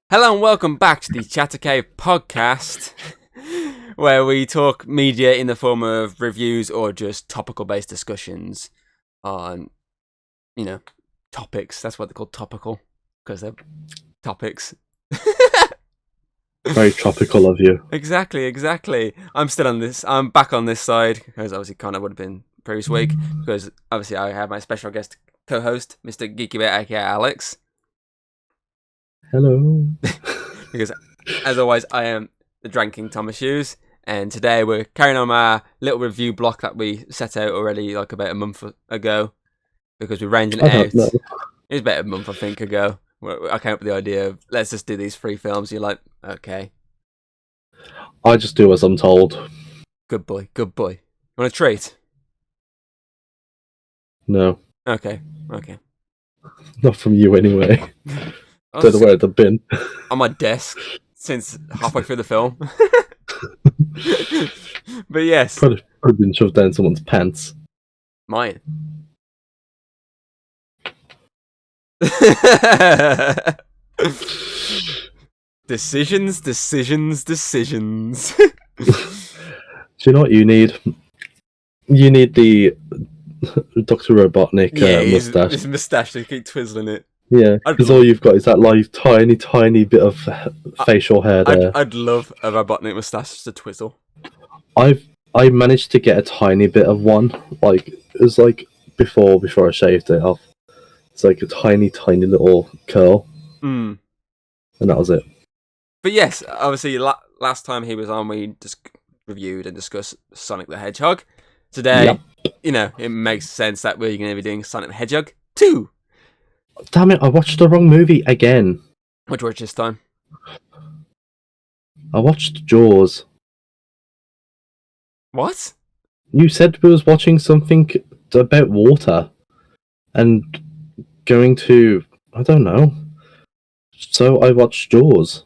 Hello and welcome back to the Chatter Cave podcast, where we talk media in the form of reviews or just topical-based discussions on, topics. That's what they're called, topical, because they're topics. Very tropical of you. Exactly. I'm back on this side, because obviously Connor would have been previous week, because obviously I have my special guest co-host, Mr. Geeky Bear, aka Alex. Hello. Because, as always, I am the Dranking Thomas Hughes, and today we're carrying on our little review block that we set out already, like about a month ago, because we're ranging it out. Know. It was about a month, I think, ago. I came up with the idea of, let's just do these 3 films. You're like, okay. I just do as I'm told. Good boy. You want a treat? No. Okay. Not from you anyway. Don't know where the bin. On my desk since halfway through the film. But yes. Probably been shoved down someone's pants. Mine. Decisions. Do you know what you need? You need the Dr. Robotnik moustache. His moustache, they keep twizzling it. Yeah, because all you've got is that like tiny bit of facial hair there. I'd love a Robotnik moustache to twizzle. I managed to get a tiny bit of one. Like it was like before I shaved it off. It's like a tiny little curl. And that was it. But yes, obviously last time he was on, we just reviewed and discussed Sonic the Hedgehog. Today, it makes sense that we're going to be doing Sonic the Hedgehog 2. Damn it, I watched the wrong movie again. What'd you watch this time? I watched Jaws. What? You said we was watching something about water. And going to... I don't know. So I watched Jaws.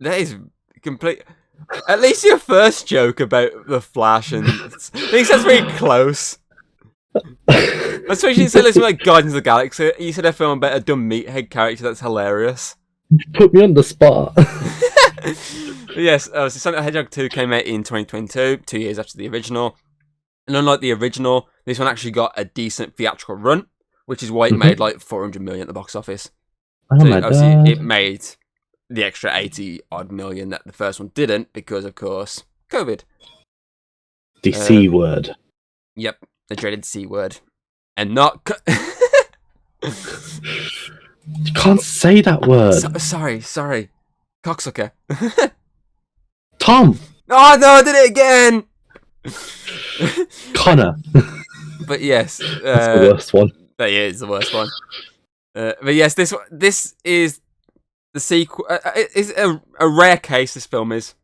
That is complete... At least your first joke about the Flash and... I think that's very close. Especially you said something like Guardians of the Galaxy. You said a film about a dumb meathead character that's hilarious. You put me on the spot. Yes, so Sonic the Hedgehog 2 came out in 2022, 2 years after the original. And unlike the original, this one actually got a decent theatrical run, which is why it made like 400 million at the box office. Oh so my obviously God. It made the extra 80 odd million that the first one didn't, because of course, COVID. The C word. Yep, the dreaded C word. And not... You can't say that word. Sorry. Cocksucker. Tom! Oh no, I did it again! Connor. But yes. That's the worst one. That is the worst one. But yes, this is the sequel. It's a rare case, this film is.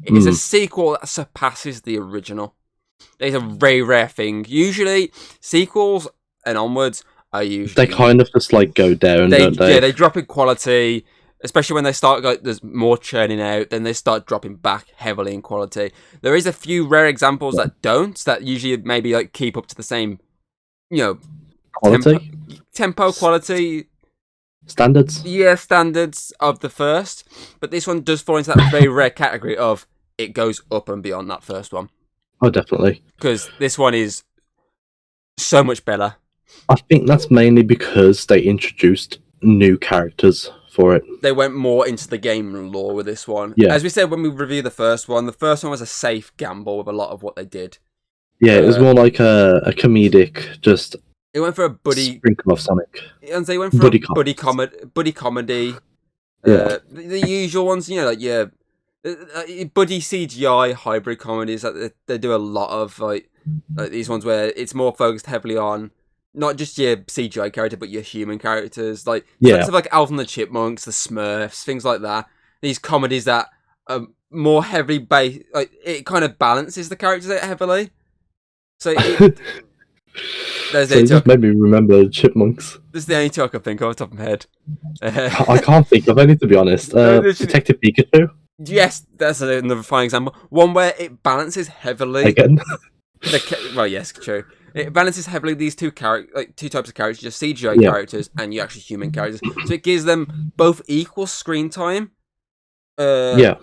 It is a sequel that surpasses the original. It's a very rare thing. Usually, sequels and onwards are usually... They kind of just like go down, don't they? Yeah, they drop in quality, especially when they start, like, there's more churning out, then they start dropping back heavily in quality. There is a few rare examples that don't, that usually maybe like keep up to the same, Quality? Tempo, quality... Standards? Yeah, standards of the first. But this one does fall into that very rare category of it goes up and beyond that first one. Oh, definitely. Because this one is so much better. I think that's mainly because they introduced new characters for it. They went more into the game lore with this one. Yeah. As we said when we reviewed the first one was a safe gamble with a lot of what they did. Yeah, it was more like a comedic, just... It went for a buddy... Sprinkle of Sonic. And they went for buddy comedy. Yeah. The usual ones, buddy CGI hybrid comedies. They do a lot of like these ones where it's more focused heavily on not just your CGI character, but your human characters. Like stuff like Alvin and the Chipmunks, the Smurfs, things like that. These comedies that are more heavily based, like it kind of balances the characters out heavily. So it just made me remember the Chipmunks. This is the only two I can think of off the top of my head. I can't think of any, to be honest. Detective Pikachu? Yes, that's another fine example. One where it balances heavily. Again? Well, yes, true. It balances heavily these two types of characters, just CGI Yeah. characters and you actually human characters. So it gives them both equal screen time. Yeah.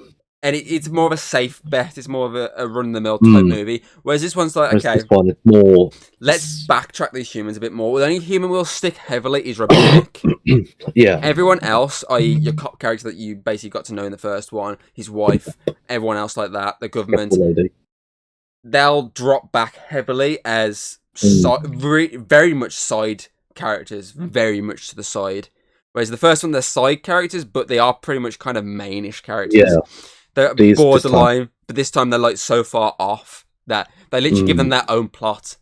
And it's more of a safe bet. It's more of a run-of-the-mill type movie. Whereas this one's like, Whereas okay, this one is more. let's backtrack these humans a bit more. The only human we'll stick heavily is Robotnik. Yeah. Everyone else, i.e. your cop character that you basically got to know in the first one, his wife, everyone else like that, the government, they'll drop back heavily as very much side characters, very much to the side. Whereas the first one, they're side characters, but they are pretty much kind of mainish characters. Yeah. They're borderline, but this time they're like so far off that they literally give them their own plot.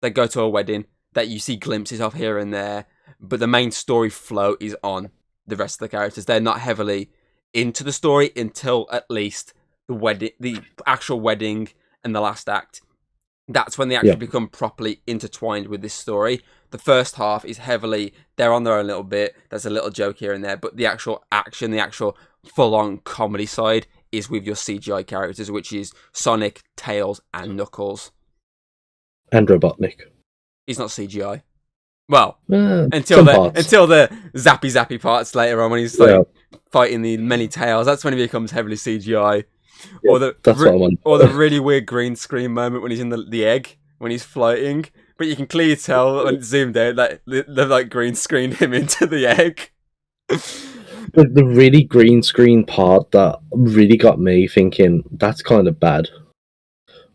They go to a wedding that you see glimpses of here and there, but the main story flow is on the rest of the characters. They're not heavily into the story until at least the actual wedding and the last act. That's when they actually become properly intertwined with this story. The first half is heavily, they're on their own little bit, there's a little joke here and there, but the actual action, the actual full-on comedy side is with your CGI characters, which is Sonic, Tails, and Knuckles. And Robotnik. He's not CGI. Well, until the zappy parts later on when he's like fighting the many tails, that's when he becomes heavily CGI. Yeah, or the really weird green screen moment when he's in the egg when he's floating, but you can clearly tell when it's zoomed out that they've like green screened him into the egg. The really green screen part that really got me thinking that's kind of bad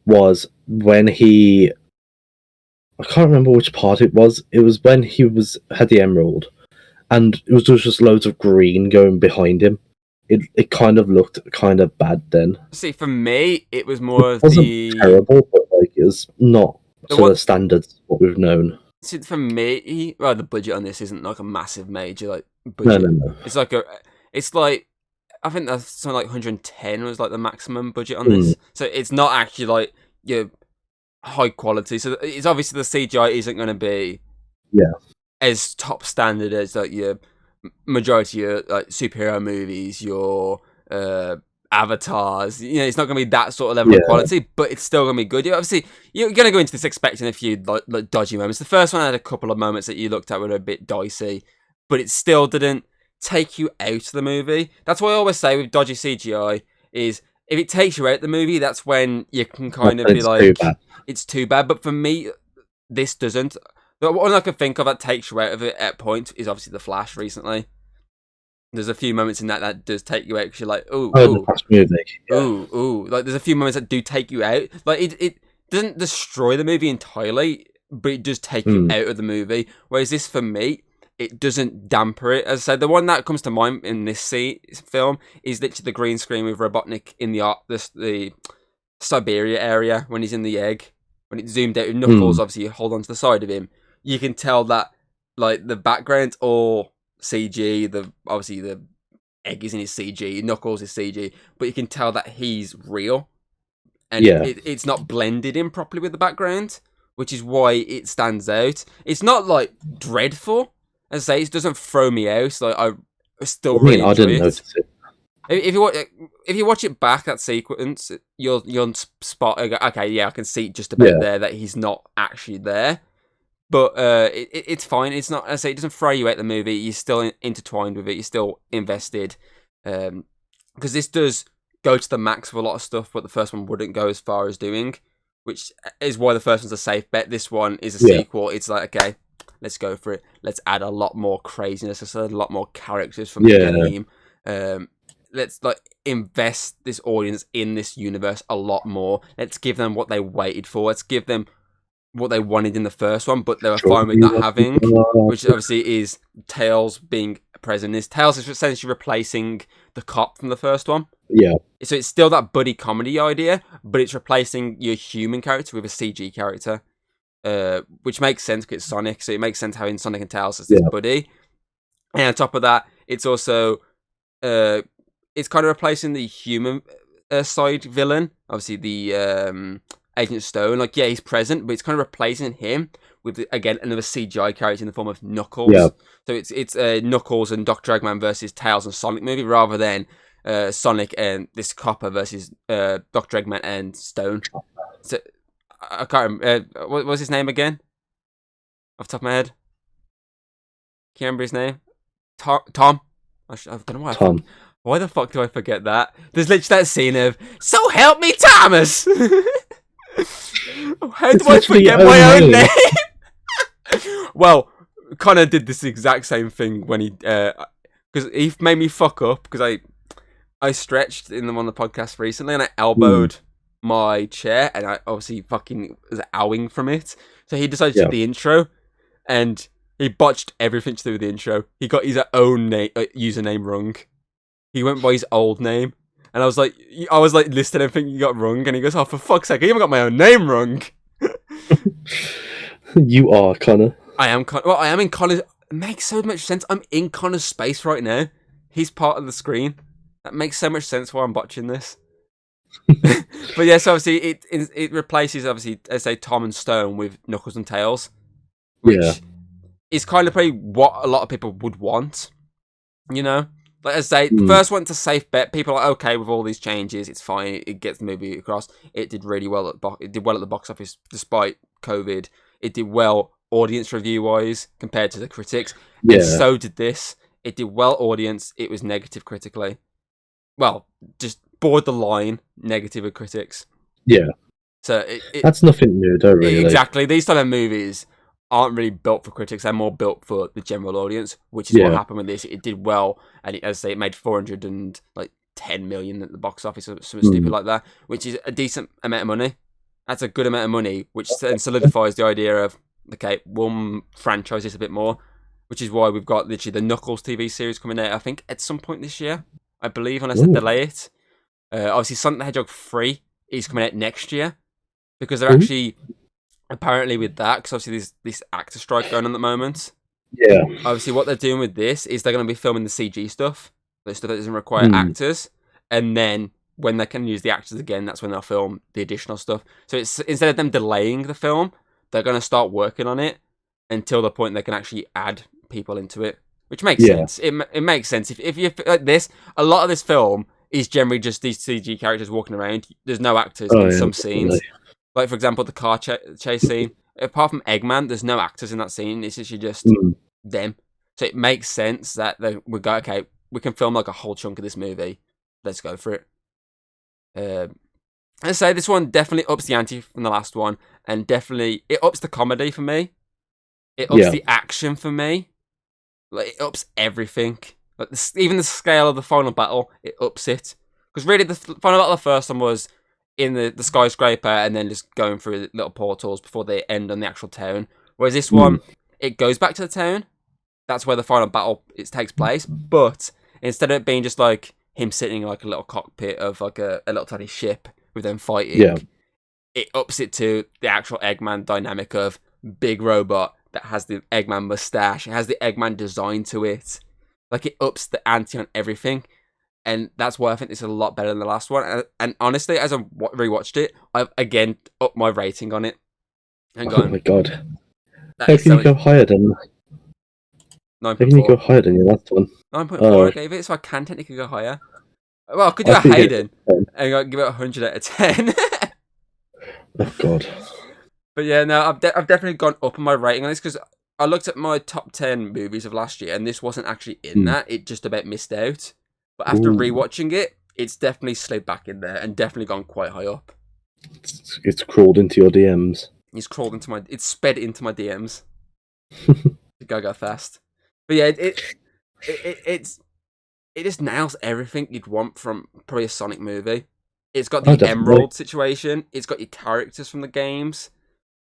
was when I can't remember which part it was. It was when he had the emerald, and it was just loads of green going behind him. It kind of looked kind of bad then. See, for me, it was more of terrible, but like it was not to the standards what we've known. See, for me, the budget on this isn't like a massive major like budget. No. It's like I think that's something like 110 was like the maximum budget on this. So it's not actually like your high quality. So it's obviously the CGI isn't going to be as top standard as like your majority of your like superhero movies, your avatars. You know, it's not going to be that sort of level of quality, but it's still going to be good. Obviously, you're going to go into this expecting a few like dodgy moments. The first one had a couple of moments that you looked at were a bit dicey, but it still didn't take you out of the movie. That's why I always say with dodgy CGI is if it takes you out of the movie, that's when you can kind of be like, it's too bad. But for me, this doesn't. The one I can think of that takes you out of it at point is obviously The Flash recently. There's a few moments in that does take you out because you're like, the Flash music. Like there's a few moments that do take you out. Like it doesn't destroy the movie entirely, but it does take you out of the movie. Whereas this, for me, it doesn't damper it. As I said, the one that comes to mind in this film is literally the green screen with Robotnik in the Siberia area when he's in the egg. When it's zoomed out with Knuckles, obviously you hold on to the side of him. You can tell that like the background or CG, obviously the egg is in his CG, Knuckles is CG, but you can tell that he's real. And it's not blended in properly with the background, which is why it stands out. It's not like dreadful. As I say, it doesn't throw me out. Like I still really enjoy didn't notice it. If you watch it back, that sequence, you'll spot. Okay, yeah, I can see just about there that he's not actually there. But it's fine. It's not. As I say, it doesn't throw you out the movie. You're still intertwined with it. You're still invested. Because this does go to the max of a lot of stuff, but the first one wouldn't go as far as doing, which is why the first one's a safe bet. This one is a sequel. It's like, okay, let's go for it. Let's add a lot more craziness. Let's add a lot more characters from the game. Let's like invest this audience in this universe a lot more. Let's give them what they waited for. Let's give them what they wanted in the first one, but they were fine with not having, which obviously is Tails being present. Tails is essentially replacing the cop from the first one. Yeah. So it's still that buddy comedy idea, but it's replacing your human character with a CG character. Which makes sense because it's Sonic, so it makes sense having Sonic and Tails as this buddy. And on top of that, it's also it's kind of replacing the human side villain. Obviously, the Agent Stone. Like, yeah, he's present, but it's kind of replacing him with again another CGI character in the form of Knuckles. Yeah. So it's Knuckles and Dr. Eggman versus Tails and Sonic movie rather than Sonic and this copper versus Dr. Eggman and Stone. So I can't remember. What was his name again? Off the top of my head. Can you remember his name? Tom. I don't know why. Tom. Why the fuck do I forget that? There's literally that scene of, "So help me, Thomas." How do I forget my own name? Well, Connor did this exact same thing when he, because he made me fuck up because I stretched in on the podcast recently and I elbowed my chair and I obviously fucking was owing from it. So he decided to do the intro and he botched everything to do with the intro. He got his own username wrong. He went by his old name. And I was like listing everything you got wrong and he goes, "Oh, for fuck's sake, I even got my own name wrong." You are Connor. I am Connor. Well, I am in Connor's. It makes so much sense. I'm in Connor's space right now. He's part of the screen. That makes so much sense why I'm botching this. But yes, obviously it replaces obviously, let's say, Tom and Stone with Knuckles and Tails, which is kind of probably what a lot of people would want. You know, like I say, the first one's a safe bet. People are like, okay with all these changes. It's fine. It gets the movie across. It did really well it did well at the box office despite COVID. It did well audience review wise compared to the critics. And so did this. It did well audience. It was negative critically. Well, just borderline negative with critics. Yeah. So that's nothing new, though, really. Exactly. These type of movies aren't really built for critics. They're more built for the general audience, which is what happened with this. It did well, and as I say, it made 410 million at the box office, or something stupid like that, which is a decent amount of money. That's a good amount of money, which then solidifies the idea of, okay, we'll franchise this a bit more, which is why we've got literally the Knuckles TV series coming out, I think, at some point this year, I believe, unless they delay it. Obviously, Sonic the Hedgehog 3 is coming out next year, because they're actually, apparently with that, because obviously there's this actor strike going on at the moment. Yeah. Obviously, what they're doing with this is they're going to be filming the CG stuff, the stuff that doesn't require actors, and then when they can use the actors again, that's when they'll film the additional stuff. So it's instead of them delaying the film, they're going to start working on it until the point they can actually add people into it, which makes sense. It makes sense. If you like this, a lot of this film is generally just these CG characters walking around. There's no actors in some scenes. Like, for example, the car chase scene. Apart from Eggman, there's no actors in that scene. It's actually just them. So it makes sense that we go, okay, we can film like a whole chunk of this movie. Let's go for it. I say this one definitely ups the ante from the last one, and definitely it ups the comedy for me. It ups the action for me. Like, it ups everything. Like even the scale of the final battle, it ups it. Because really, the final battle of the first one was in the skyscraper and then just going through little portals before they end on the actual town. Whereas this one, it goes back to the town. That's where the final battle takes place. But instead of it being just like him sitting in like a little cockpit of like a little tiny ship with them fighting, it ups it to the actual Eggman dynamic of big robot that has the Eggman mustache. It has the Eggman design to it. Like, it ups the ante on everything. And that's why I think this is a lot better than the last one. And honestly, as I rewatched it, I've again upped my rating on it. Oh my god. How can you go higher than 9.4? How can you go higher than your last one? 9.4 I gave it, so I can technically go higher. Well, I could do a Hayden and give it 100 out of 10. Oh god. But yeah, no, I've definitely gone up on my rating on this because I looked at my top 10 movies of last year and this wasn't actually in that. It just about missed out. But after rewatching it, it's definitely slid back in there and definitely gone quite high up. It's crawled into your DMs. It's sped into my DMs. go fast. But yeah, it just nails everything you'd want from probably a Sonic movie. It's got the Emerald situation. It's got your characters from the games.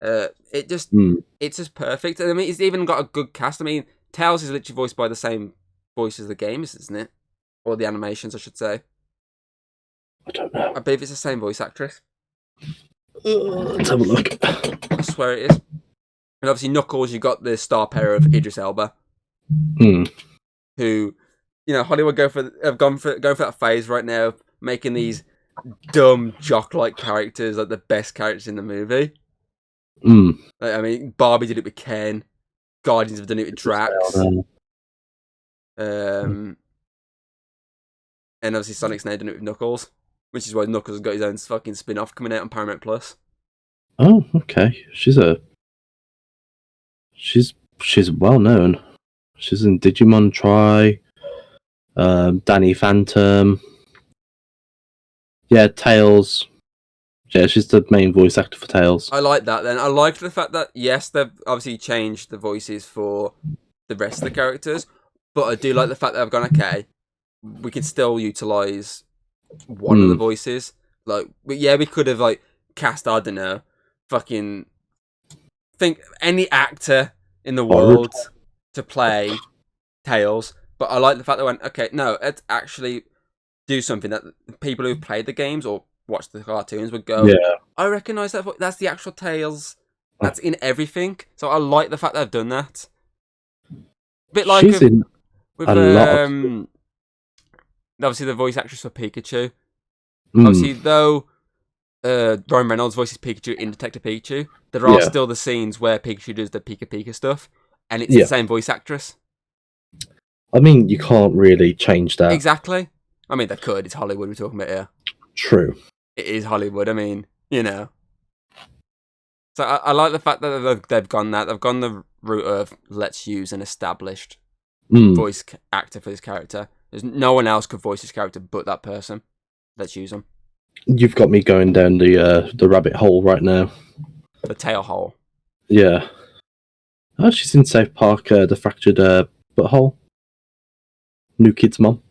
It's just perfect. I mean, it's even got a good cast. I mean, Tails is literally voiced by the same voice as the games, isn't it? Or the animations, I should say. I don't know. I believe it's the same voice actress. Let's have a look. I swear it is. And obviously, Knuckles, you got the star power of Idris Elba, who, Hollywood have gone for that phase right now of making these dumb jock-like characters like the best characters in the movie. I mean, Barbie did it with Ken. Guardians have done it with Drax. And obviously Sonic's now done it with Knuckles, which is why Knuckles has got his own fucking spin-off coming out on Paramount Plus. Oh, okay. She's well known. She's in Digimon Try, Danny Phantom. Yeah, Tails. Yeah, she's the main voice actor for Tails. I like that. Then I like the fact that yes, they've obviously changed the voices for the rest of the characters, but I do like the fact that I've gone okay. We can still utilize one of the voices. Like, yeah, we could have like cast, I don't know, fucking think any actor in the world to play Tails. But I like the fact that went okay. No, let's actually do something that people who've played the games or watched the cartoons would go. Yeah. I recognise that. That's the actual Tails. That's in everything. So I like the fact they've done that. A bit like She's in with a lot of... obviously the voice actress for Pikachu. Obviously, though Ryan Reynolds voices Pikachu in Detective Pikachu, there are still the scenes where Pikachu does the Pika Pika stuff, and it's the same voice actress. I mean, you can't really change that. Exactly. I mean, they could. It's Hollywood we're talking about here. True. It is Hollywood. I mean, you know. So I like the fact that they've gone that. They've gone the route of let's use an established voice actor for this character. There's no one else could voice this character but that person. Let's use them. You've got me going down the rabbit hole right now. The tail hole. Yeah. Oh, she's in South Park, the fractured butthole. New Kid's mom.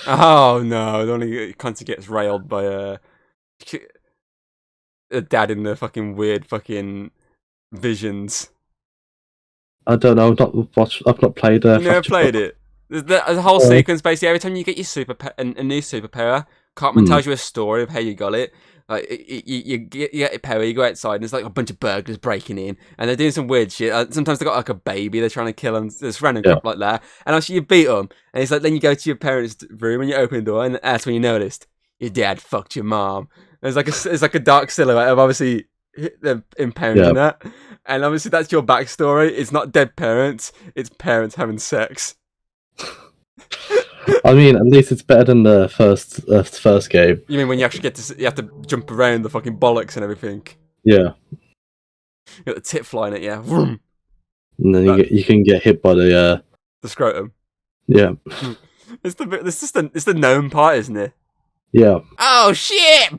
Oh no! The only cunt gets railed by a dad in the fucking weird fucking visions. I don't know. I've not played. You never played it. There's a whole sequence basically. Every time you get your a new superpower, Cartman tells you a story of how you got it. Like you get your power, you go outside, and there's like a bunch of burglars breaking in, and they're doing some weird shit. Sometimes they got like a baby, they're trying to kill them. There's random crap like that, and actually you beat them, and it's like then you go to your parents' room and you open the door, and that's when you noticed your dad fucked your mom. There's like a dark silhouette of obviously them impounding that, and obviously that's your backstory. It's not dead parents; it's parents having sex. I mean, at least it's better than the first game. You mean when you actually you have to jump around the fucking bollocks and everything? Yeah. You got the tit flying at you. Vroom. And then you can get hit by the scrotum. Yeah. It's the gnome part, isn't it? Yeah. Oh shit!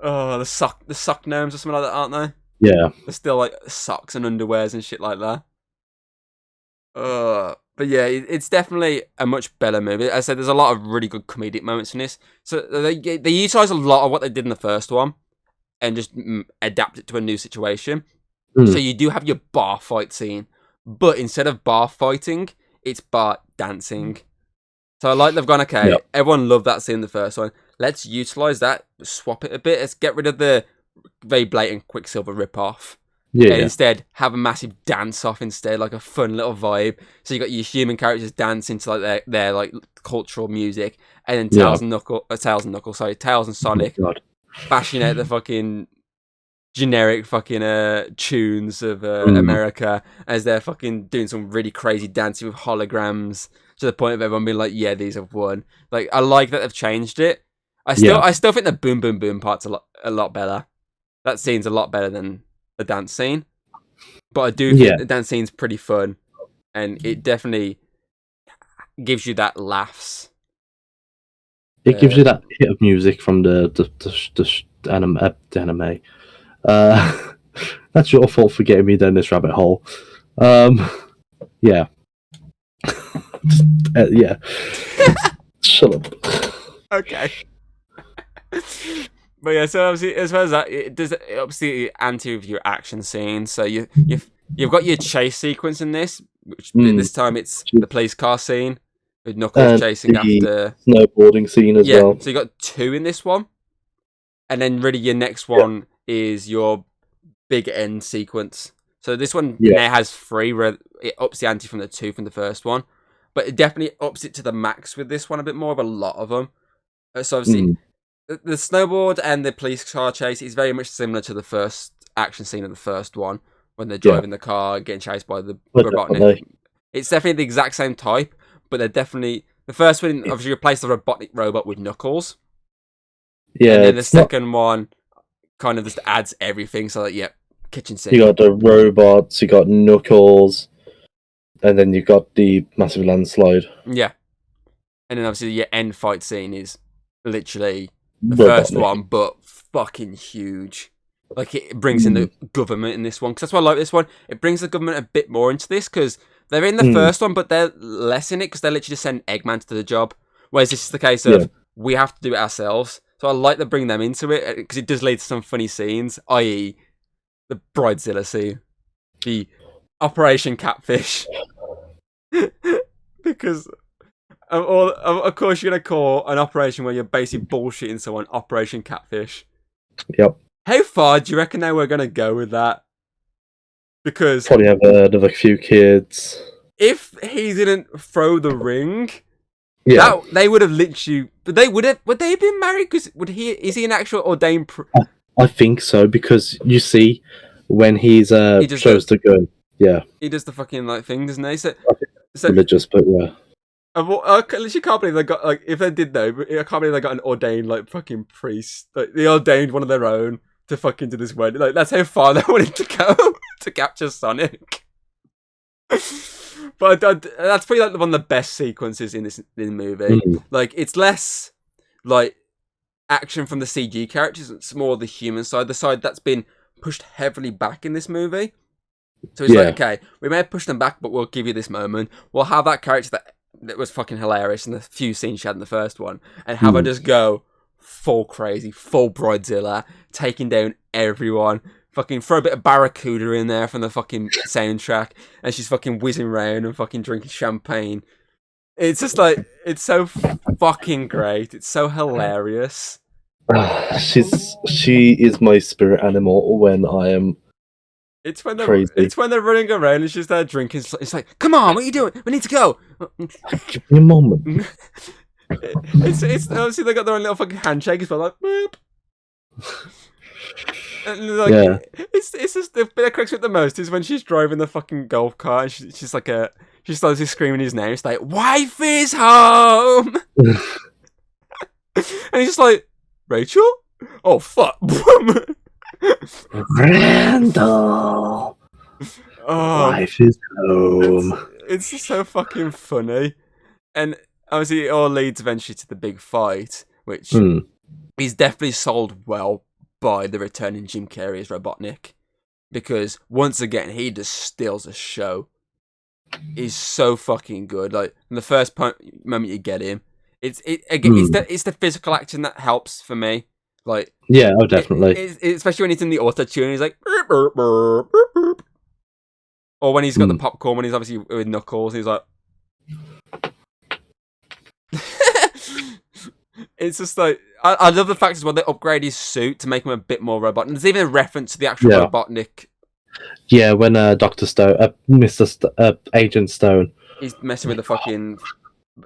Oh, the sock gnomes or something like that, aren't they? Yeah. They're still like socks and underwears and shit like that. But yeah, it's definitely a much better movie. As I said, there's a lot of really good comedic moments in this. So they utilize a lot of what they did in the first one and just adapt it to a new situation. So you do have your bar fight scene, but instead of bar fighting, it's bar dancing. So I like they've gone, okay, everyone loved that scene in the first one. Let's utilize that, swap it a bit. Let's get rid of the very blatant Quicksilver ripoff. Yeah. And instead have a massive dance off instead, like a fun little vibe. So you got your human characters dancing to like their like cultural music, and then Tails and Sonic bashing out the fucking generic fucking tunes of America as they're fucking doing some really crazy dancing with holograms to the point of everyone being like, yeah, these have won. Like, I like that they've changed it. I still think the boom boom boom part's a lot better. That scene's a lot better than the dance scene, but I do think the dance scene's pretty fun, and it definitely gives you that laughs. It gives you that hit of music from the anime. That's your fault for getting me down this rabbit hole. Yeah. Yeah. Shut up. Okay. But yeah, so obviously, as well as that, it does obviously anti with your action scenes. So you've got your chase sequence in this, which this time it's the police car scene with Knuckles chasing after snowboarding scene as well. So you got 2 in this one, and then really your next one is your big end sequence. So this one now has 3, where it ups the ante from the 2 from the first one, but it definitely ups it to the max with this one a bit more of a lot of them. So obviously. The snowboard and the police car chase is very much similar to the first action scene of the first one when they're driving the car, getting chased by the Robotnik. It's definitely the exact same type, but they're definitely... The first one obviously replaced the Robotnik robot with Knuckles. Yeah, and then the it's not. second one kind of just adds everything. So, like, yeah, kitchen You sink. got the robots, you got Knuckles, and then you got the massive landslide. Yeah. And then obviously your end fight scene is literally the first Robotnik. one, but fucking huge. Like, it brings in the government in this one. Because that's why I like this one. It brings the government a bit more into this, because they're in the first one, but they're less in it, because they literally just send Eggman to do the job. Whereas this is the case of, we have to do it ourselves. So I like to bring them into it, because it does lead to some funny scenes, i.e. the Bridezilla scene. The Operation Catfish. Because... of course, you're going to call an operation where you're basically bullshitting someone Operation Catfish. Yep. How far do you reckon they were going to go with that? Because... Probably have another few kids. If he didn't throw the ring... Yeah. They would have literally... Would they have been married? Because is he an actual ordained... I think so, because you see, when he shows the gun, yeah. He does the fucking, like, thing, doesn't he? So religious, but yeah. I literally can't believe they got, like, if they did though, I can't believe they got an ordained, like, fucking priest. Like, they ordained one of their own to fucking do this wedding. Like, that's how far they wanted to go to capture Sonic. But that's probably, like, one of the best sequences in the movie. Like, it's less, like, action from the CG characters, it's more the human side, the side that's been pushed heavily back in this movie. So it's like, okay, we may have pushed them back, but we'll give you this moment. We'll have that character that was fucking hilarious in the few scenes she had in the first one, and have her just go full crazy, full Bridezilla, taking down everyone. Fucking throw a bit of Barracuda in there from the fucking soundtrack, and she's fucking whizzing around and fucking drinking champagne. It's just like, it's so fucking great. It's so hilarious. She is my spirit animal when I am It's when crazy. It's when they're running around and she's there drinking. It's like, come on, what are you doing? We need to go. Give me a moment. It's obviously they got their own little fucking handshake as well, like boop. And like, Yeah. It's just the bit that cracks me up the most is when she's driving the fucking golf car and she's like she starts screaming his name. It's like, wife is home. And he's just like, Rachel? Oh fuck. Randall. Wife is home. It's just so fucking funny. And obviously it all leads eventually to the big fight, which is definitely sold well by the returning Jim Carrey as Robotnik. Because once again, he just steals a show. He's so fucking good. Like, in the first moment you get him, it's the physical action that helps for me. Like, yeah, oh, definitely. Especially when he's in the auto tune, he's like, burp, burp, burp, burp, burp. Or when he's got the popcorn, when he's obviously with Knuckles, he's like. It's just like, I love the fact as well they upgrade his suit to make him a bit more robot. And there's even a reference to the actual Robotnik. Yeah, when Dr. Stone, Agent Stone, he's messing with the fucking.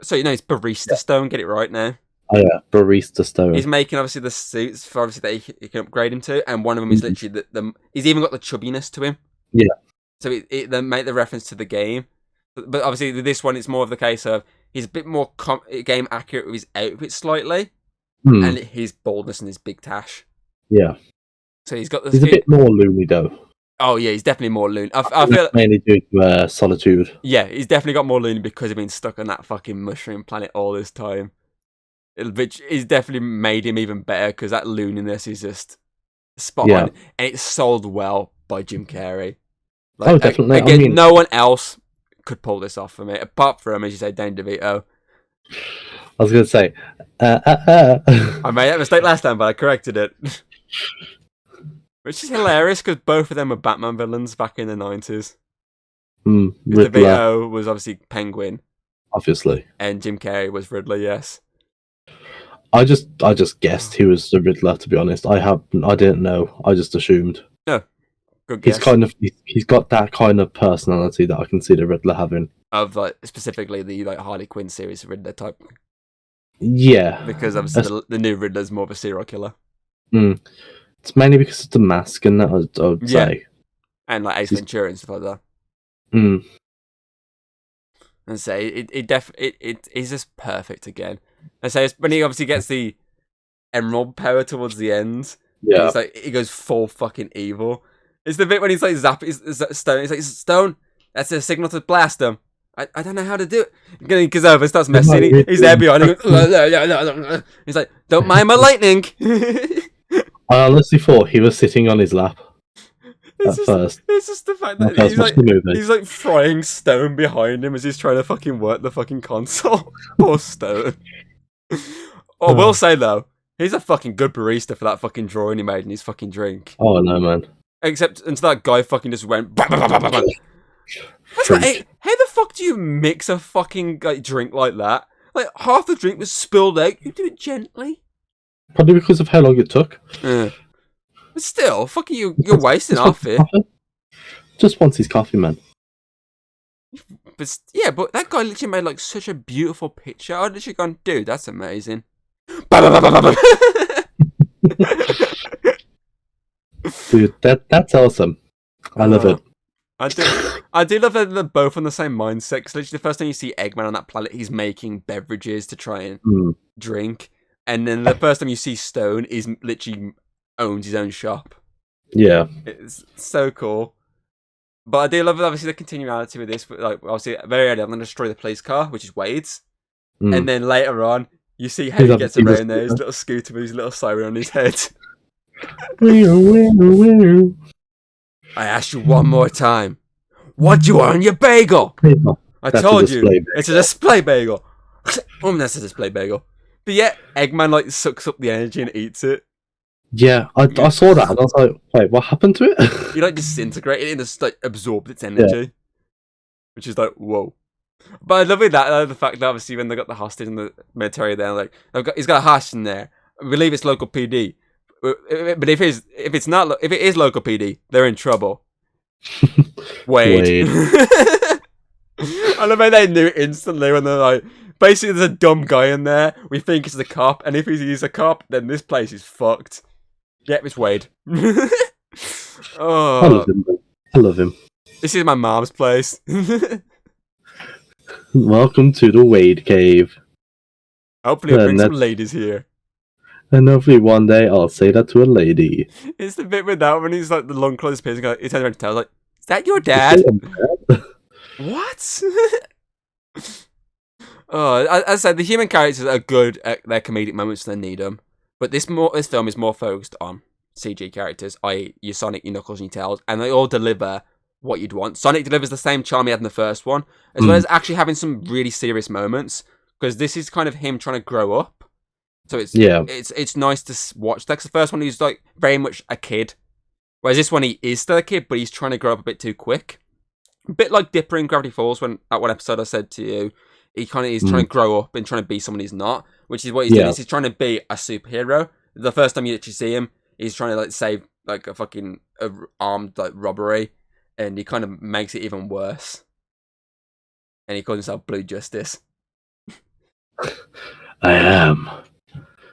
So it's Barista Stone. Get it right now. Oh yeah, Barista Stone. He's making obviously the suits for obviously that he can upgrade him to, and one of them is literally he's even got the chubbiness to him. Yeah. So they make the reference to the game, but obviously this one it's more of the case of he's a bit more game accurate with his outfit slightly, and his baldness and his big tash. Yeah. So he's got. He's a bit more loony though. Oh yeah, he's definitely more loony. I feel mainly due to solitude. Yeah, he's definitely got more loony because he's been stuck on that fucking mushroom planet all this time. Which is definitely made him even better because that looniness is just spot on, and it's sold well by Jim Carrey. Like, definitely. Again, no one else could pull this off for me apart from, as you say, Danny DeVito. I was going to say, I made that mistake last time, but I corrected it. Which is hilarious because both of them were Batman villains back in the 90s. DeVito was obviously Penguin, obviously, and Jim Carrey was Riddler. Yes. I just guessed he was the Riddler. To be honest, I didn't know. I just assumed. No, good guess. He's got that kind of personality that I can see the Riddler having. Of like specifically the like Harley Quinn series Riddler type. Yeah, because obviously the new Riddler's more of a serial killer. It's mainly because of the mask and that I would say, and like Ace Ventura and stuff like that. And say it is just perfect again. And so when he obviously gets the emerald power towards the end. Yeah. And he goes full fucking evil. It's the bit when he's like zapping Stone. He's like, Stone, that's a signal to blast him. I don't know how to do it. Because over starts messing. He's there behind him. He's like, don't mind my lightning. I honestly thought he was sitting on his lap first. It's just the fact that he's like frying Stone behind him as he's trying to fucking work the fucking console. Poor Stone. I will say though, he's a fucking good barista for that fucking drawing he made in his fucking drink. Oh no, man. Except until that guy fucking just went. That's like, how the fuck do you mix a fucking drink like that? Like half the drink was spilled out. You do it gently. Probably because of how long it took. But still, fucking you're wasting half it. Just wants his coffee, man. But but that guy literally made like such a beautiful picture. I'd literally gone, dude, that's amazing. Dude, that's awesome. I love it. I do love that they're both on the same mindset. Because literally, the first time you see Eggman on that planet, he's making beverages to try and drink, and then the first time you see Stone, he's literally owns his own shop. Yeah, it's so cool. But I do love obviously the continuality with this. Like obviously, very early, I'm going to destroy the police car, which is Wade's, and then later on, you see how he gets around there, his little scooter with his little siren on his head. I asked you one more time. What do you want on your bagel? I told you. It's a display bagel. That's a display bagel. But yeah, Eggman like sucks up the energy and eats it. Yeah, I saw that and I was like, wait, what happened to it? He like disintegrated it and just like absorbed its energy. Which is like, whoa. But I love it that the fact that obviously when they got the hostage in the military there, like he's got a hostage in there. I believe it's local PD. But if it is local PD, they're in trouble. Wade. I love how they knew instantly when they're like, basically there's a dumb guy in there. We think it's the cop, and if he's a cop, then this place is fucked. Yep, it's Wade. I love him. I love him. This is my mom's place. Welcome to the Wade Cave. Hopefully, we'll bring some ladies here. And hopefully one day I'll say that to a lady. It's the bit with that when he's like the lung close his piercing. He turns around to tell like, "Is that your dad?" What? As I said, the human characters are good at their comedic moments when they need them. But this film is more focused on CG characters, i.e., your Sonic, your Knuckles, and your Tails, and they all deliver what you'd want. Sonic delivers the same charm he had in the first one, as well as actually having some really serious moments, because this is kind of him trying to grow up. So it's nice to watch that. 'Cause the first one he's like very much a kid, whereas this one he is still a kid, but he's trying to grow up a bit too quick. A bit like Dipper in Gravity Falls, when at one episode I said to you, he kind of is trying to grow up and trying to be someone he's not, which is what he's doing. He's trying to be a superhero. The first time you actually see him, he's trying to like save like a fucking armed like robbery, and he kind of makes it even worse. And he calls himself Blue Justice. I am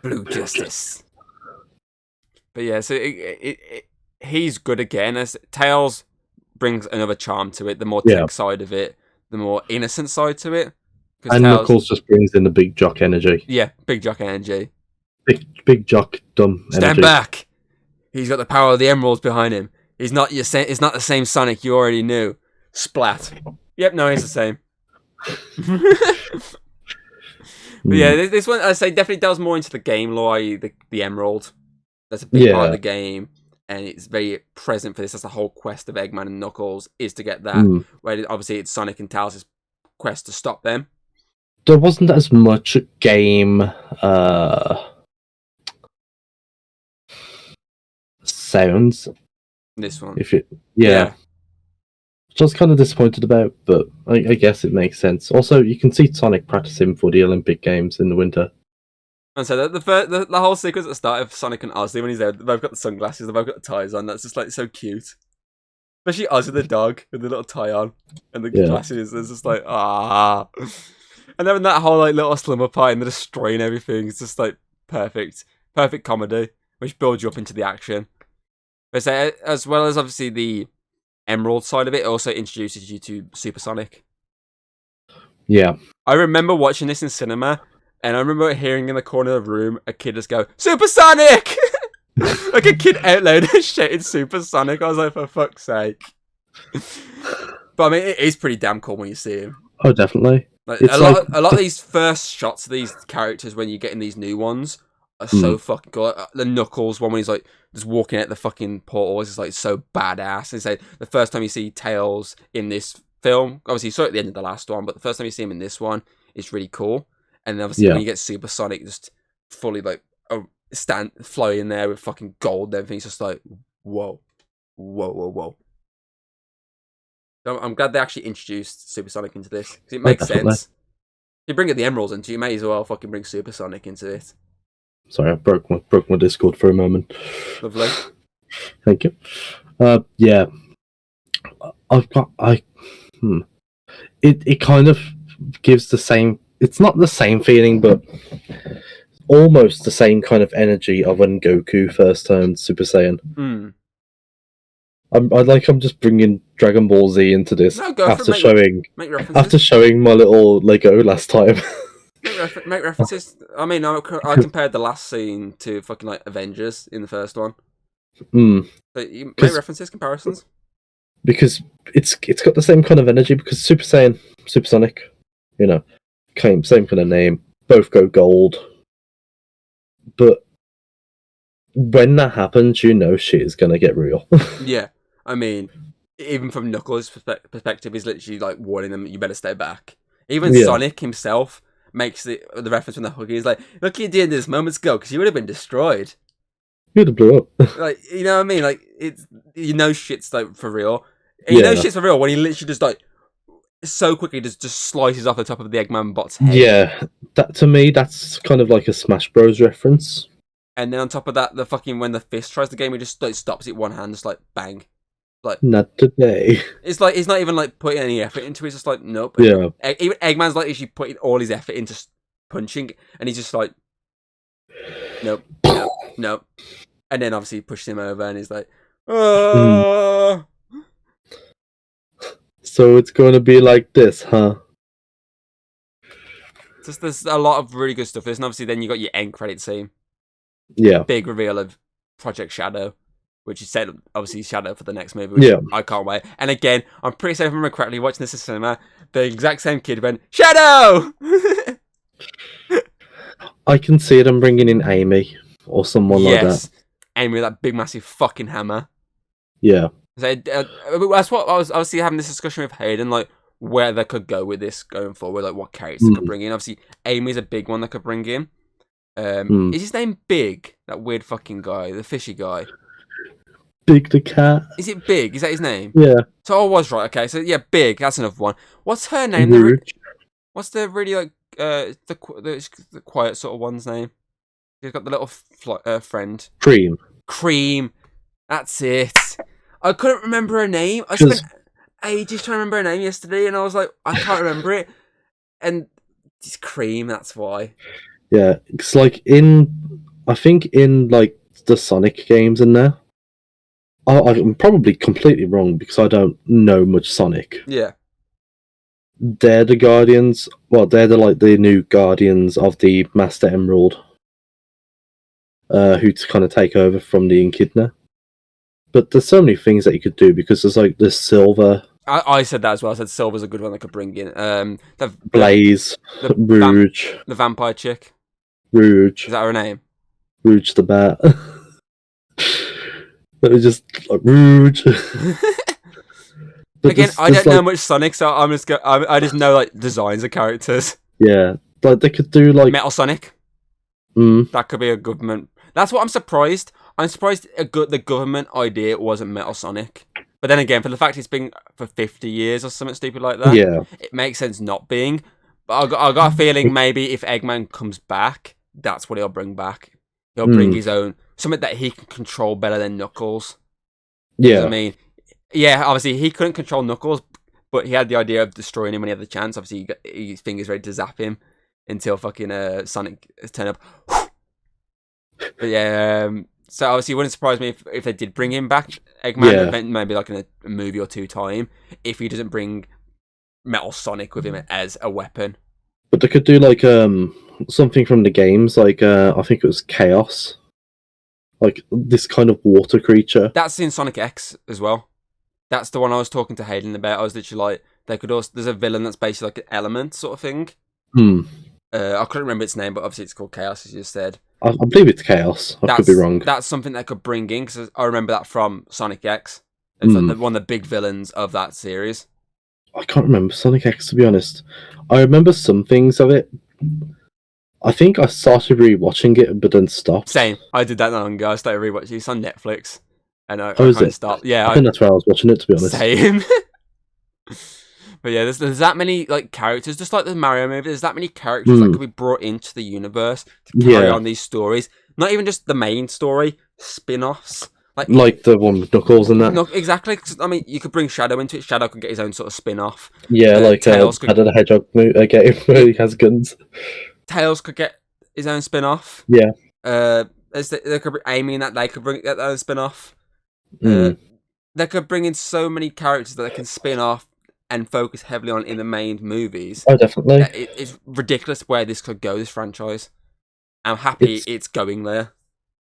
Blue Justice. But yeah, so he's good again. As Tails brings another charm to it, the more tech side of it, the more innocent side to it. And Knuckles just brings in the big jock energy. Yeah, big jock energy. Big jock dumb energy. Stand back! He's got the power of the emeralds behind him. He's not it's not the same Sonic you already knew. Splat. Yep, no, he's the same. But yeah, this one, I say, definitely delves more into the game lore, the emerald. That's a big part of the game, and it's very present for this. That's the whole quest of Eggman and Knuckles, is to get that. Where obviously it's Sonic and Tails' quest to stop them. There wasn't as much game sounds. This one. Which I was kind of disappointed about, but I guess it makes sense. Also, you can see Sonic practicing for the Olympic Games in the winter. And so the whole sequence at the start of Sonic and Ozzy, when he's there, they've both got the sunglasses, they've both got the ties on, that's just like so cute. Especially Ozzy the dog with the little tie on and the glasses, it's just like, ah. And then that whole like little slumber party and they're destroying everything, it's just like perfect comedy, which builds you up into the action. But so, as well as obviously the Emerald side of it, also introduces you to Supersonic. Yeah. I remember watching this in cinema, And I remember hearing in the corner of the room a kid just go, Supersonic! Like a kid out loud shouted Supersonic. I was like, for fuck's sake. But I mean, it is pretty damn cool when you see him. Oh, definitely. Like, a lot of these first shots of these characters when you get in these new ones are so fucking cool. Like, the Knuckles one when he's like just walking out the fucking portals is like so badass. It's like the first time you see Tails in this film, obviously you saw it at the end of the last one, but the first time you see him in this one is really cool. And then obviously when you get Supersonic just fully like flying there with fucking gold and everything, it's just like whoa. So I'm glad they actually introduced Supersonic into this because it makes sense. You bring the Emeralds into, you may as well fucking bring Supersonic into it. Sorry, I broke my Discord for a moment. Lovely. Thank you. Yeah, It kind of gives the same. It's not the same feeling, but almost the same kind of energy of when Goku first turned Super Saiyan. I'm just bringing Dragon Ball Z into this after showing my little Lego last time. Make references. I mean, I compared the last scene to fucking like Avengers in the first one. But you make references, comparisons. Because it's got the same kind of energy. Because Super Saiyan, Supersonic, same kind of name. Both go gold. But when that happens, shit is gonna get real. Yeah, I mean, even from Knuckles' perspective, he's literally like warning them, "You better stay back." Even Sonic himself makes the reference when they're hugging. He's like, "Look, you did this moments ago because you would have been destroyed." You'd have blew up. Like, you know what I mean? Like, it's shit's like for real. And shit's for real when he literally just like so quickly just slices off the top of the Eggman bot's head. Yeah, that to me that's kind of like a Smash Bros reference. And then on top of that, the fucking when the fist tries the game, he just like stops it one hand, just like bang. Like, not today. It's like he's not even like putting any effort into it. It's just like nope. Yeah. Even Eggman's like actually putting all his effort into punching, and he's just like nope. And then obviously he pushes him over, and he's like, oh. So it's going to be like this, huh? Just there's a lot of really good stuff. And obviously then you got your end credit scene. Yeah. Big reveal of Project Shadow, which is said obviously Shadow for the next movie. Which I can't wait. And again, I'm pretty safe if I remember correctly watching this in cinema. The exact same kid went Shadow. I can see them bringing in Amy or someone like that. Amy with that big massive fucking hammer. Yeah. So, that's what I was obviously having this discussion with Hayden, like where they could go with this going forward, like what characters they could bring in. Obviously, Amy's a big one they could bring in. Is his name Big? That weird fucking guy, the fishy guy. Big the cat. Is it Big? Is that his name? Yeah. So I was right. Okay, so yeah, Big. That's another one. What's her name? What's the really like the quiet sort of one's name? He's got the little friend. Cream. That's it. I couldn't remember her name. I spent ages trying to remember her name yesterday, and I was like, I can't remember it. And it's Cream. That's why. Yeah, it's like I think in like the Sonic games in there. I'm probably completely wrong because I don't know much Sonic. Yeah. They're the Guardians. Well, they're the new Guardians of the Master Emerald. Who to kind of take over from the Echidna. But there's so many things that you could do because there's like the Silver. I said that as well. I said Silver's a good one I could bring in. Blaze, Rouge, the vampire chick. Rouge. Is that her name? Rouge the Bat. Let me just like Rouge. Again, I don't know much Sonic, so I'm just I just know like designs of characters. Yeah, like they could do like Metal Sonic. That could be a government. That's what I'm surprised. I'm surprised the government idea wasn't Metal Sonic. But then again, for the fact it's been for 50 years or something stupid like that, it makes sense not being. But I got a feeling maybe if Eggman comes back, that's what he'll bring back. He'll bring his own, something that he can control better than Knuckles. Yeah. You know what I mean? Yeah, obviously he couldn't control Knuckles, but he had the idea of destroying him when he had the chance. Obviously, his fingers ready to zap him until fucking Sonic turn up. But yeah, so obviously it wouldn't surprise me if they did bring him back, Eggman, maybe like in a movie or two time, if he doesn't bring Metal Sonic with him as a weapon. But they could do like something from the games, like I think it was Chaos, like this kind of water creature. That's in Sonic X as well. That's the one I was talking to Hayden about. I was literally like, they could also. There's a villain that's basically like an element sort of thing. I couldn't remember its name, but obviously it's called Chaos, as you said. I believe it's Chaos. I could be wrong. That's something they could bring in, because I remember that from Sonic X. It's like one of the big villains of that series. I can't remember Sonic X, to be honest. I remember some things of it. I think I started rewatching it, but then stopped. Same. I did that long ago. I started rewatching it. It's on Netflix. And I kind of stopped. Yeah, I think that's where I was watching it, to be honest. Same. But yeah, there's that many like characters, just like the Mario movie. There's that many characters that could be brought into the universe to carry on these stories. Not even just the main story, spin-offs. Like the one with Knuckles and that. No, exactly. I mean, you could bring Shadow into it. Shadow could get his own sort of spin-off. Yeah, like Tails could the Hedgehog game where he has guns. Tails could get his own spin-off. Yeah. They could be aiming that they could get their own spin-off. They could bring in so many characters that they can spin off and focus heavily on in the main movies. Oh, definitely. It's ridiculous where this could go, this franchise. I'm happy it's going there.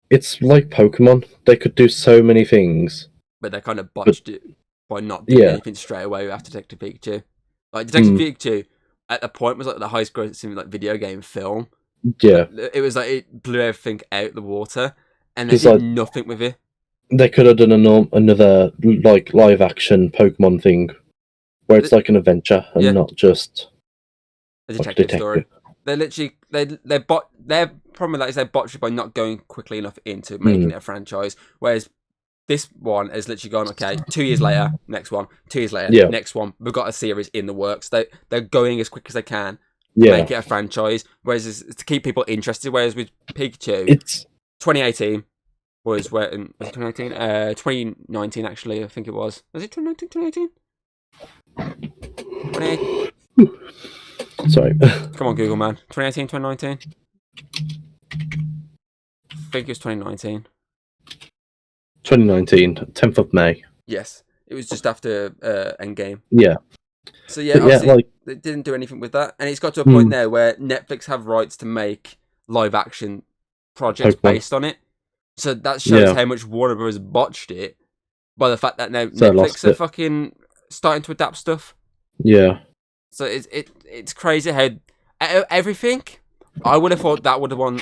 It's like Pokemon. They could do so many things. But they kind of botched it by not doing anything straight away after Detective Pikachu. Like, Detective Pikachu, at the point, was like the highest grossing like video game film. Yeah. It was like, it blew everything out the water, and they did nothing with it. They could have done another like live action Pokemon thing, where it's like an adventure and not just a detective story. They literally their problem with that is they botched it by not going quickly enough into making it a franchise. Whereas this one has literally gone, okay, 2 years later, next one, 2 years later, next one. We've got a series in the works. They're going as quick as they can to make it a franchise. Whereas it's to keep people interested. Whereas with Pikachu, it's 2018 was where was it 2018? 2019 actually, I think it was. Was it 2019? 2018? Sorry. Come on, Google, man. 2018, 2019? I think it was 2019. 2019, 10th of May. Yes. It was just after Endgame. Yeah. So yeah, obviously, they didn't do anything with that. And it's got to a point now where Netflix have rights to make live-action projects based on it. So that shows how much Warner Bros. Botched it by the fact that now Netflix are fucking starting to adapt stuff. Yeah. So it's crazy how everything. I would have thought that was the one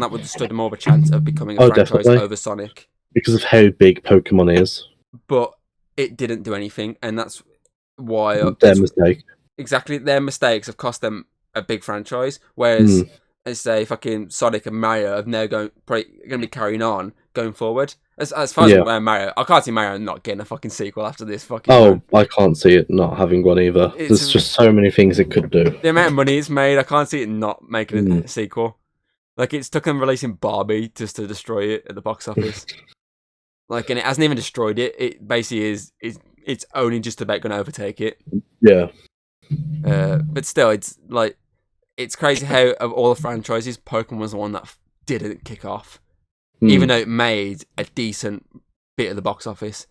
that would have stood more of a chance of becoming a franchise over Sonic because of how big Pokemon is. But it didn't do anything, and that's why their mistake. Exactly, their mistakes have cost them a big franchise. Whereas, let's say, fucking Sonic and Mario are now going to be carrying on going forward. As far as Mario, I can't see Mario not getting a fucking sequel after this fucking. Oh, I can't see it not having one either. There's just so many things it could do. The amount of money it's made, I can't see it not making a sequel. Like, it's took them releasing Barbie just to destroy it at the box office. Like, and it hasn't even destroyed it. It basically it's only just about going to overtake it. Yeah. But still, it's like, it's crazy how of all the franchises, Pokemon was the one that didn't kick off. Even though it made a decent bit of the box office.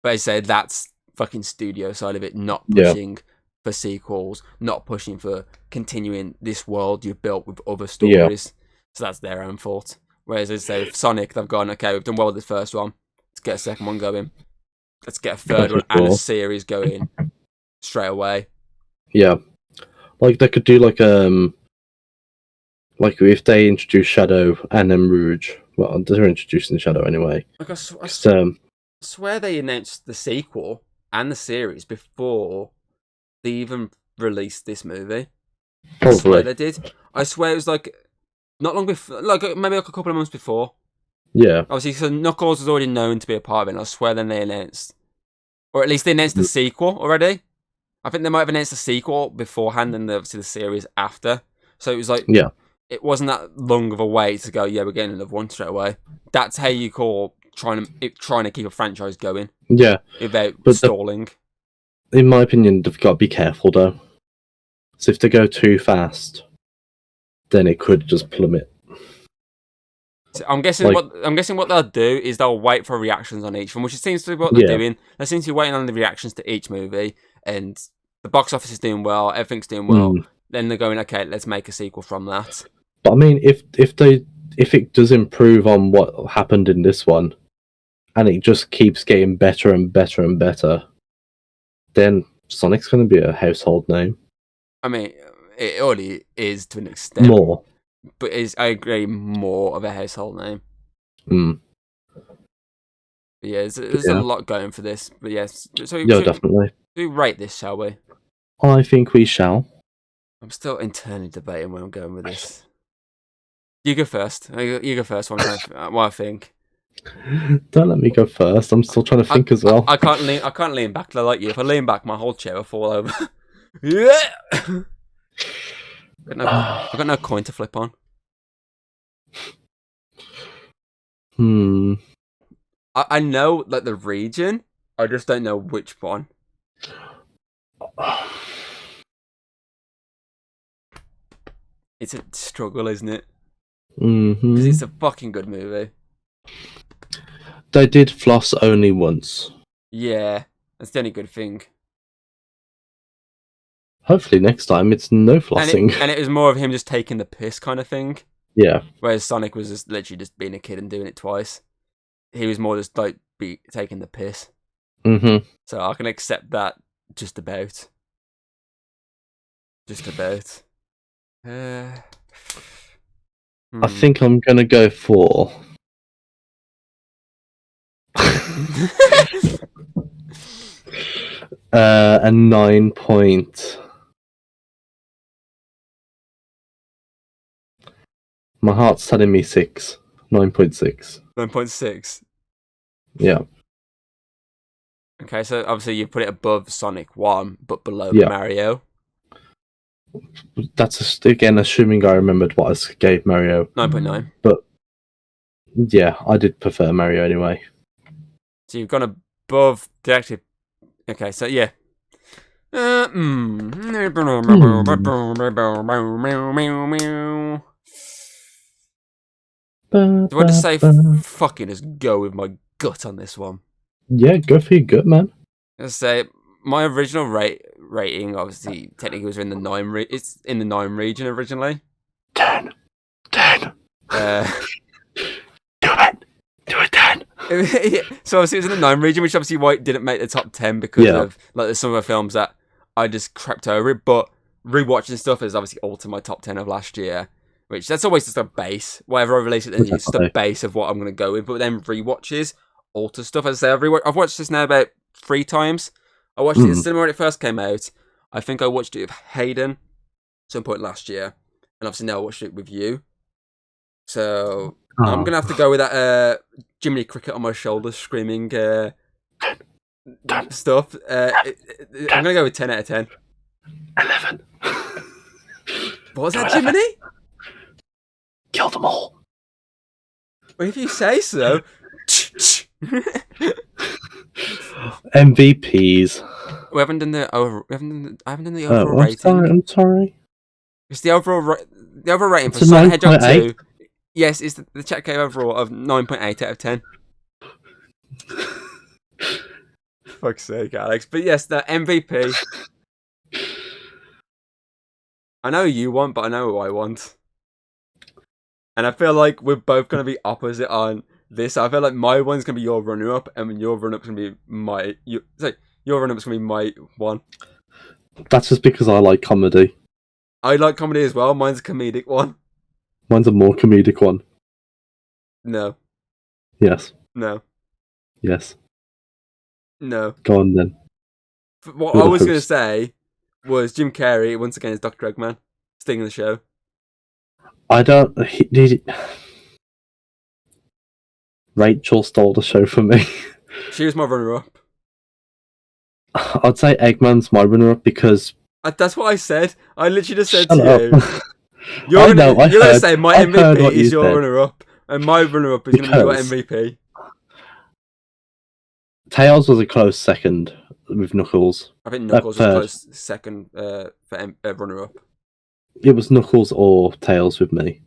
But I say that's fucking studio side of it, not pushing for sequels, not pushing for continuing this world you've built with other stories. So that's their own fault. Whereas I say with Sonic, they've gone, okay, we've done well with the first one. Let's get a second one going. Let's get a third one and a series going straight away. Yeah. Like they could do like if they introduce Shadow and then Rouge. Well, they're introducing Shadow anyway. Like I swear they announced the sequel and the series before they even released this movie. Probably. I swear they did. I swear it was like not long before, like maybe like a couple of months before. Yeah. Obviously, so Knuckles was already known to be a part of it. And I swear then they announced, or at least they announced the sequel already. I think they might have announced the sequel beforehand and obviously the series after. So it was like, it wasn't that long of a wait to go, we're getting another one straight away. That's how you call trying to keep a franchise going. Yeah. Without stalling. In my opinion, they've got to be careful though. So if they go too fast, then it could just plummet. So I'm guessing what they'll do is they'll wait for reactions on each one, which seems to be what they're doing. They seem to be waiting on the reactions to each movie, and the box office is doing well, everything's doing well. then they're going, okay, let's make a sequel from that. But I mean, if it does improve on what happened in this one, and it just keeps getting better and better and better, then Sonic's going to be a household name. I mean, it already is to an extent. More. But I agree, more of a household name. Mm. But yeah, there's a lot going for this. But yes, Definitely. Do we rate this, shall we? I think we shall. I'm still internally debating where I'm going with this. You go first. You go first. What I think. Don't let me go first. I'm still trying to think as well. I can't lean back like you. If I lean back, my whole chair will fall over. Yeah. I've got no coin to flip on. I know like the region. I just don't know which one. It's a struggle, isn't it? Because it's a fucking good movie. They did floss only once. Yeah, that's the only good thing. Hopefully next time it's no flossing. And it was more of him just taking the piss kind of thing. Yeah. Whereas Sonic was just literally just being a kid and doing it twice. He was more just like taking the piss. So I can accept that just about. Just about. I think I'm gonna go for a 9 point. My heart's telling me 6. 9.6. 9.6. Yeah. Okay, so obviously you put it above Sonic 1, but below Mario. That's again assuming I remembered what I gave Mario. 9.9. But yeah, I did prefer Mario anyway. So you've gone above the active. Okay, so yeah. Do I just say fucking just go with my gut on this one? Yeah, go for your gut, man. Let's say my original rating, obviously, technically was in the 9. It's in the 9 region originally. 10. Do it 10. Yeah, so obviously it was in the 9 region, which obviously why it didn't make the top 10 because of like there's some of the films that I just crept over it. But rewatching stuff is obviously altered my top 10 of last year, which that's always just a base. Whatever I release it, it's just a base of what I'm going to go with. But then rewatches alter stuff. As I say, I've watched this now about 3 times. I watched it in cinema when it first came out. I think I watched it with Hayden at some point last year, and obviously now I watched it with you. So I'm gonna have to go with that Jiminy Cricket on my shoulder screaming stuff. I'm gonna go with 10 out of 10. 11. What was that, Jiminy? Kill them all. Well, if you say so. MVPs. I haven't done the overall rating. I'm sorry. It's the overall rating for Sonic Hedgehog 2. Yes, it's the chat cave overall of 9.8 out of 10. Fuck's sake, Alex. But yes, the MVP. I know who you want, but I know who I want. And I feel like we're both going to be opposite on this. I feel like my one's going to be your runner-up, and your runner-up's going to be my... your runner-up's going to be my one. That's just because I like comedy. I like comedy as well. Mine's a comedic one. Mine's a more comedic one. No. Yes. No. Yes. No. Go on then. What I was going to say was Jim Carrey, once again, is Dr. Eggman, stinging the show. I don't... Rachel stole the show from me. She was my runner-up. I'd say Eggman's my runner-up because... That's what I said. I literally just said Shut to up. you. You're going to say my MVP is your runner-up, and my runner-up is going to be your MVP. Tails was a close second with Knuckles. I think Knuckles was a close second for runner-up. It was Knuckles or Tails with me.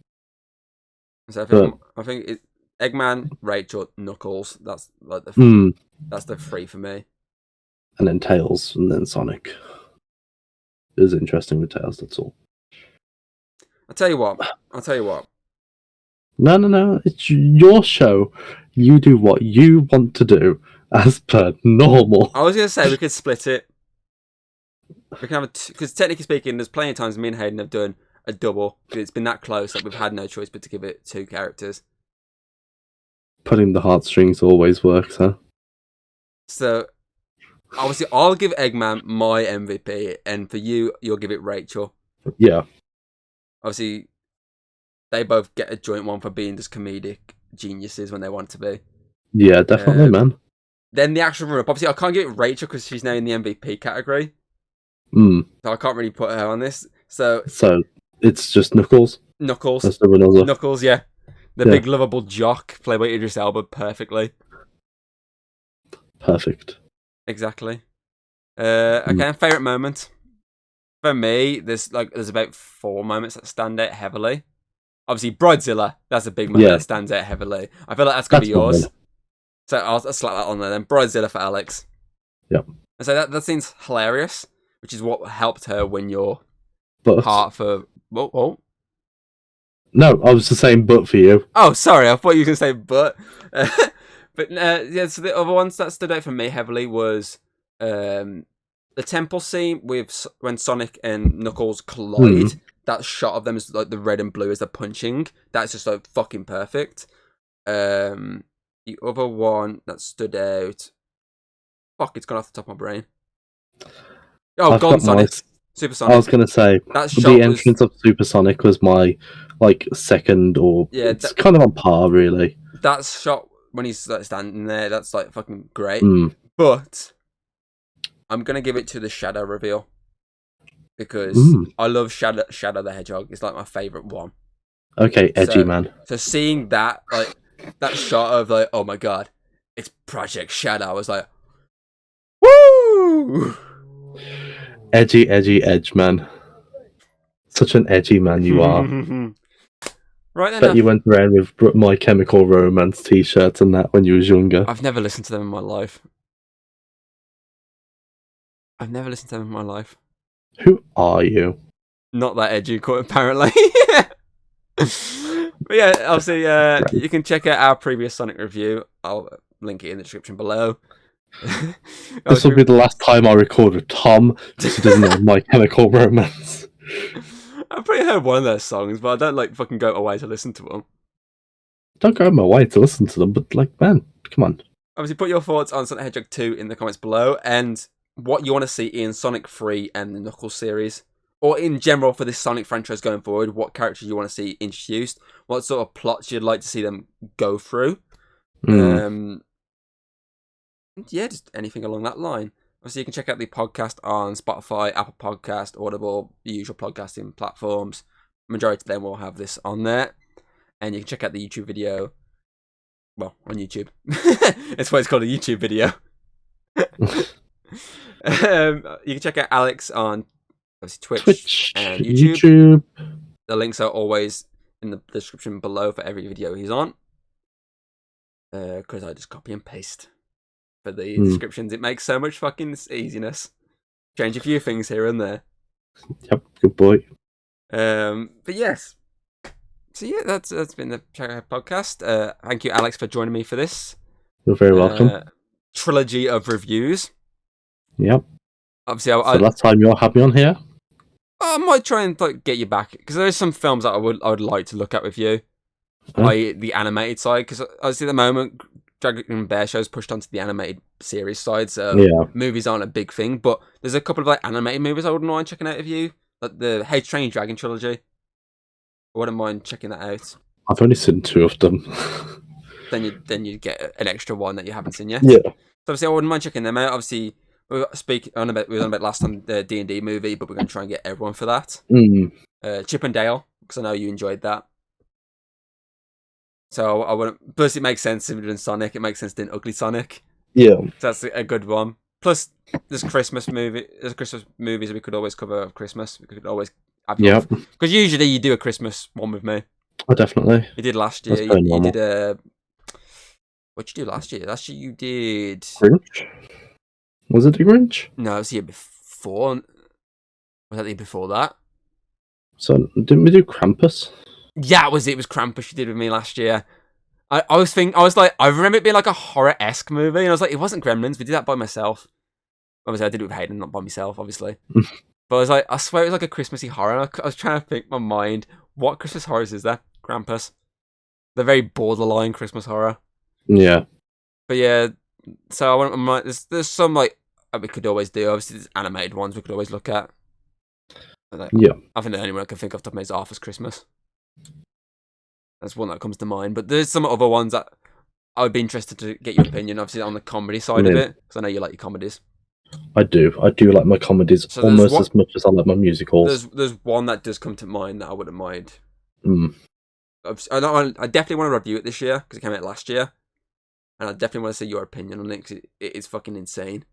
So I think Eggman, Rachel, Knuckles. That's like that's the 3 for me. And then Tails, and then Sonic. It was interesting with Tails. That's all. I'll tell you what. No. It's your show. You do what you want to do as per normal. I was going to say we could split it. We can have because technically speaking, there's plenty of times me and Hayden have done a double. It's been that close that we've had no choice but to give it 2 characters. Putting the heartstrings always works, huh? So, obviously, I'll give Eggman my MVP, and for you, you'll give it Rachel. Yeah. Obviously, they both get a joint one for being just comedic geniuses when they want to be. Yeah, definitely, man. Then the actual runner-up. Obviously, I can't give it Rachel because she's now in the MVP category. So I can't really put her on this. So it's just Knuckles. Knuckles. That's the winner. Knuckles, yeah. The big lovable jock played by Idris Elba perfectly. Perfect. Exactly. Okay, favourite moment. For me, there's about 4 moments that stand out heavily. Obviously, Bridezilla, that's a big moment that stands out heavily. I feel like that's going to be yours. So I'll slap that on there then. Bridezilla for Alex. Yep. And so that seems hilarious, which is what helped her win your heart for... Whoa. No, I was just saying but for you. Oh, sorry, I thought you were going to say but. But so the other ones that stood out for me heavily was the temple scene with when Sonic and Knuckles collide. That shot of them is like the red and blue as they're punching. That's just like fucking perfect. The other one that stood out, it's gone off the top of my brain. Oh, Golden Sonic, Supersonic. I was gonna say the entrance of Supersonic was my second, or it's kind of on par really. That shot when he's like standing there, that's like fucking great. But I'm gonna give it to the shadow reveal because I love Shadow the Hedgehog. It's like my favorite one. Okay, edgy man. So seeing that that shot of like, oh my god, it's Project Shadow. I was like, woo! Edge man. Such an edgy man you are. Right then. Bet you went around with My Chemical Romance t-shirts and that when you was younger. I've never listened to them in my life. Who are you? Not that edgy, apparently. But yeah, obviously, you can check out our previous Sonic review. I'll link it in the description below. This will be the last time I record with Tom, because he doesn't know My Chemical Romance. I've probably heard one of their songs, but I don't fucking go away to listen to them. Don't go out of my way to listen to them, but man, come on. Obviously, put your thoughts on Sonic Hedgehog 2 in the comments below, and what you want to see in Sonic 3 and the Knuckles series, or in general for this Sonic franchise going forward. What characters you want to see introduced? What sort of plots you'd like to see them go through? Yeah, just anything along that line. Obviously, you can check out the podcast on Spotify, Apple Podcast, Audible, the usual podcasting platforms. Majority of them will have this on there. And you can check out the YouTube video. Well, on YouTube. That's why it's called a YouTube video. You can check out Alex on obviously Twitch and YouTube. The links are always in the description below for every video he's on. Because I just copy and paste for the descriptions. It makes so much fucking easiness. Change a few things here and there. Yep, good boy. But yes. So yeah, that's been the Check Out podcast. Thank you, Alex, for joining me for this. You're very welcome. Trilogy of reviews. Yep. Obviously, so last time you'll have me on here. I might try and get you back because there's some films that I would like to look at with you. Like the animated side, because obviously at the moment Dragon and Bear show's pushed onto the animated series side, so movies aren't a big thing. But there's a couple of animated movies I wouldn't mind checking out with you, like the Hey Train Dragon trilogy. I wouldn't mind checking that out. I've only seen 2 of them. then you get an extra one that you haven't seen yet. Yeah. So obviously I wouldn't mind checking them out. Obviously we were on about last time the D&D movie, but we're going to try and get everyone for that. Chip and Dale, because I know you enjoyed that. So I wouldn't. Plus, it makes sense if you're doing Sonic. It makes sense doing Ugly Sonic. Yeah, so that's a good one. Plus, there's Christmas movies we could always cover of Christmas. We could always have because usually you do a Christmas one with me. Oh, definitely. You did last year. You did a. What'd you do last year? Last year you did Grinch. Was it the Grinch? No, it was the year before. Was that the year before that? So didn't we do Krampus? Yeah, it was Krampus you did with me last year. I remember it being like a horror-esque movie, and I was like, it wasn't Gremlins. We did that by myself. Obviously, I did it with Hayden, not by myself, obviously. But I was like, I swear it was like a Christmassy horror. I was trying to think in my mind, what Christmas horrors is there? Krampus. The very borderline Christmas horror. Yeah. But yeah, so I'm like, there's some like we could always do. Obviously, there's animated ones we could always look at. Yeah. I think the only one I can think of top of my head is Arthur's Christmas. That's one that comes to mind. But there's some other ones that I would be interested to get your opinion, obviously, on the comedy side of it, because I know you like your comedies. I do like my comedies almost as much as I like my musicals. There's one that does come to mind that I wouldn't mind. I definitely want to review it this year, because it came out last year. And I definitely want to see your opinion on it, because it is fucking insane.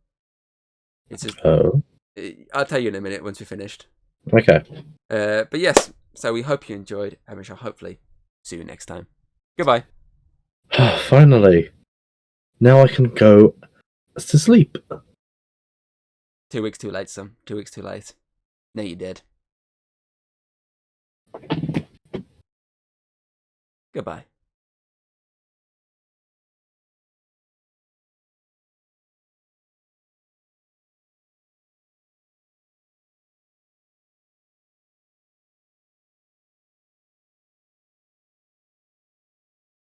It's just... I'll tell you in a minute once we're finished. Okay. But yes, so we hope you enjoyed, and we shall hopefully see you next time. Goodbye. Finally. Now I can go to sleep. 2 weeks too late, son. 2 weeks too late. No, you did. Goodbye.